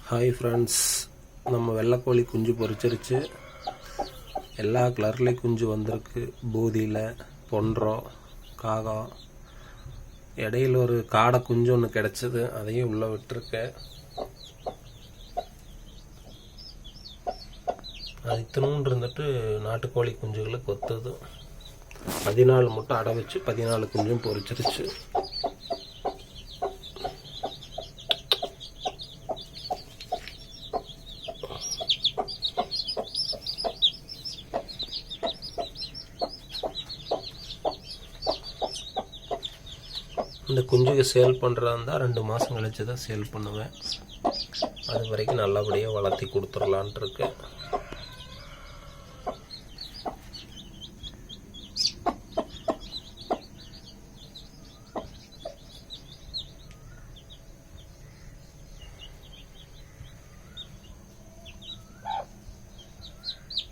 Hi friends, நம்ம வெள்ளைக்கோழி குஞ்சு பொரிச்சிருச்சு. எல்லா கலர்லேயும் குஞ்சு வந்திருக்கு. பூதியில், பொன்றம், காகம். இடையில் ஒரு காடை குஞ்சு ஒன்று கிடச்சிது, அதையும் உள்ளே விட்டுருக்கேன். அது இத்தினூன்று இருந்துட்டு நாட்டுக்கோழி குஞ்சுகளை கொத்துது. 14 முட்டை அடை வச்சு 14 குஞ்சும் பொரிச்சிருச்சு. இந்த குஞ்சுக்கு சேல் பண்ணுறதா இருந்தால் 2 மாதம் கழிச்சு தான் சேல் பண்ணுவேன். அது வரைக்கும் நல்லபடியாக வளர்த்தி கொடுத்துடலான்ட்டு இருக்கேன்.